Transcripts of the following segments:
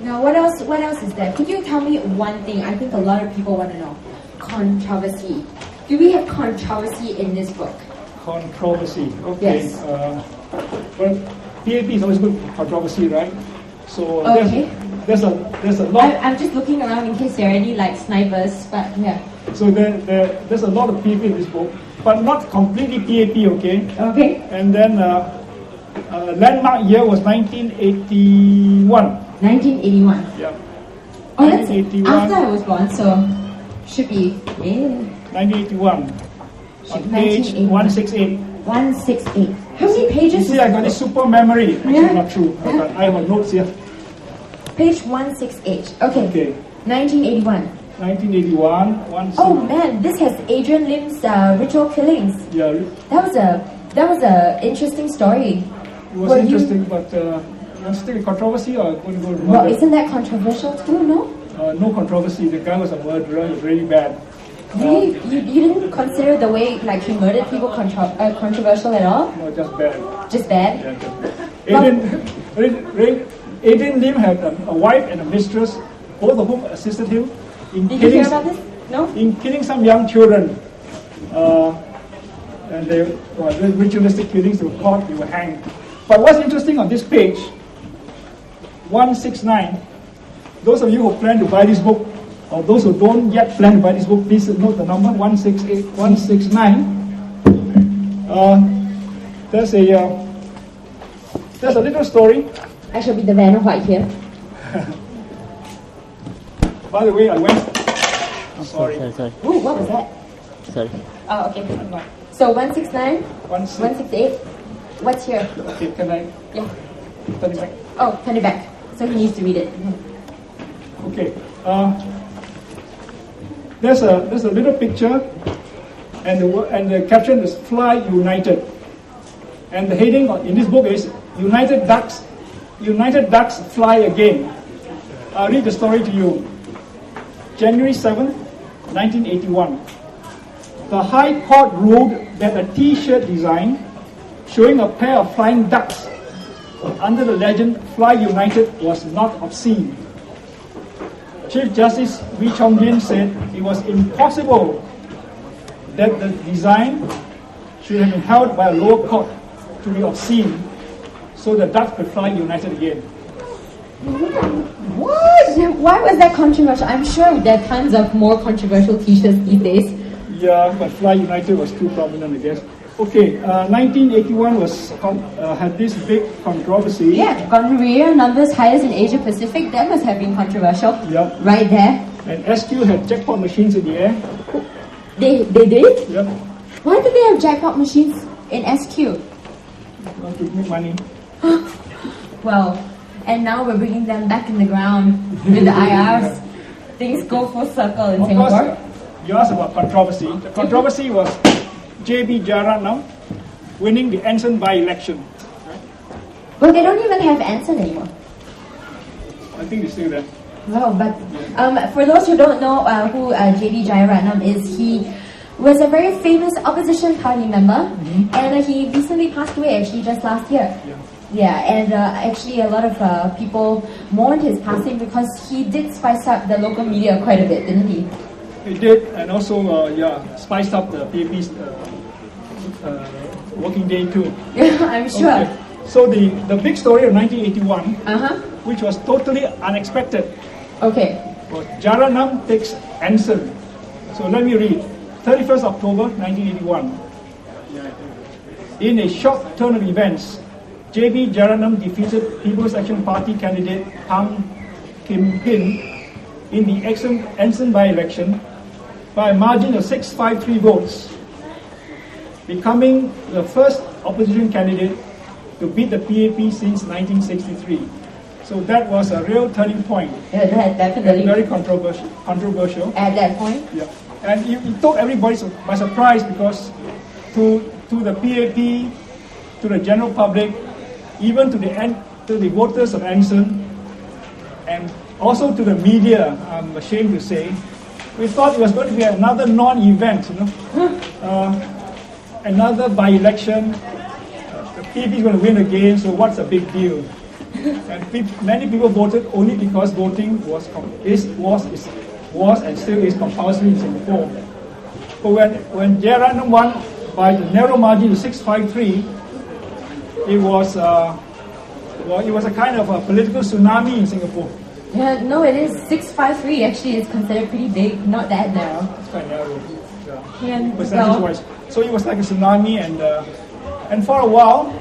Now, what else is there? Could you tell me one thing? I think a lot of people want to know. Controversy. Do we have controversy in this book? Controversy. Okay. Yes. Well, PAP is always good controversy, right? So okay. there's a lot. I'm just looking around in case there are any like snipers, but yeah. So there's a lot of PAP in this book, but not completely PAP. Okay. Okay. And then landmark year was 1981. 1981. Yeah. Oh, that's 1981. after I was born, so should be 1981. On page 168. 168. How many pages? You see, I got this super memory. Actually, not true. But I have notes here. Page 168. Okay. 1981. 1981. Oh man, this has Adrian Lim's ritual killings. Yeah. That was a interesting story. It was interesting, but you want to stick with controversy or going to go to well, isn't that controversial too? No. No controversy. The guy was a murderer. He was really bad. Really? You didn't consider the way like he murdered people controversial at all? No, just bad. Just bad? Yeah, just bad. Adrian Lim had a wife and a mistress, both of whom assisted him in Did killing. You hear about this? No? In killing some young children. And they were ritualistic killings. They were caught. They were hanged. But what's interesting on this page, 169. Those of you who plan to buy this book, or those who don't yet plan to buy this book, please note the number 168, 169. There's a little story. I shall be the Vanna White here. By the way, I went. Sorry. Ooh, what was that? Sorry. Oh, okay. So 169, 168. What's here? Okay, can I? Yeah. Turn it back. Oh, turn it back. So he needs to read it. Okay. There's a little picture, and the caption is "Fly United," and the heading in this book is "United Ducks Fly Again." I'll read the story to you. January 7th, 1981. The High Court ruled that a T-shirt design showing a pair of flying ducks under the legend "Fly United" was not obscene. Chief Justice Wee Chong Yin said it was impossible that the design should have been held by a lower court to be obscene, so the ducks could fly united again. What? Why was that controversial? I'm sure there are tons of more controversial T-shirts these days. Yeah, but Fly United was too prominent, I guess. Okay, 1981 had this big controversy. Yeah, gonorrhea numbers highest in Asia Pacific. That must have been controversial. Yep. Right there. And SQ had jackpot machines in the air. They did? Yep. Why did they have jackpot machines in SQ? Want to make money. Well, and now we're bringing them back in the ground with the IRs. Things go full circle in Singapore. Of course, you asked about controversy. The controversy was J.B. Jeyaratnam winning the Anson by-election. Well, they don't even have Anson anymore. I think it's still there. Well, but for those who don't know who J.B. Jeyaratnam is, he was a very famous opposition party member, and he recently passed away, actually, just last year. Yeah, and actually a lot of people mourned his passing because he did spice up the local media quite a bit, didn't he? He did, and also, spiced up the PAP's working day too. I'm sure. Okay. So the big story of 1981, which was totally unexpected, was Jeyaratnam takes Anson. So let me read. 31st October 1981. In a short turn of events, J.B. Jeyaratnam defeated People's Action Party candidate Pang Kim Pin in the Anson by-election by a margin of 653 votes, becoming the first opposition candidate to beat the PAP since 1963. So that was a real turning point. Yeah, definitely. And very controversial. At that point? Yeah. And it took everybody by surprise because to the PAP, to the general public, even to the voters of Anson, and also to the media, I'm ashamed to say, we thought it was going to be another non-event, another by-election. The PAP is going to win again, so what's a big deal? And many people voted only because voting was and still is compulsory in Singapore. But when Jeyaratnam won by the narrow margin of 653, it was a kind of a political tsunami in Singapore. Yeah, no, it is 653. Actually, it's considered pretty big, not that narrow. It's quite narrow, Yeah, percentage-wise. So it was like a tsunami, and for a while,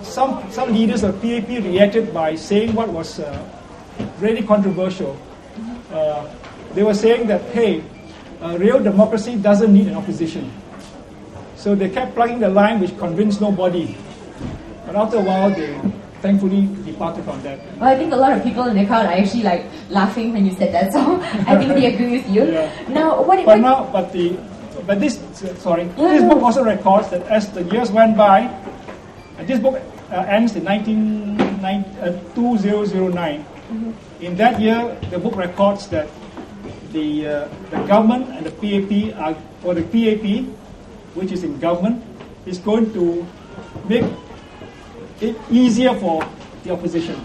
some leaders of PAP reacted by saying what was really controversial. They were saying that, hey, real democracy doesn't need an opposition. So they kept plugging the line which convinced nobody. But after a while, they thankfully departed from that. Well, I think a lot of people in the crowd are actually like laughing when you said that, so I think they agree with you. Yeah. Now, this book also records that as the years went by, this book ends in 2009. In that year, the book records that the government and the PAP the PAP, which is in government, is going to make it easier for the opposition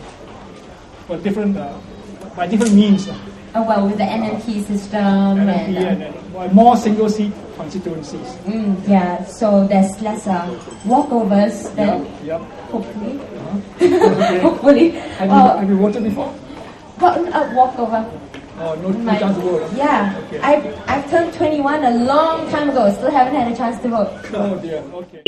by different means. Oh, well, with the NMP system and more single seat constituencies. Yeah, so there's less walkovers then. Yep. Hopefully. Okay. Hopefully. Have you voted before? Gotten a walkover. Oh, no chance to vote. Yeah, Okay. I've turned 21 a long time ago. Still haven't had a chance to vote. Oh dear. Okay.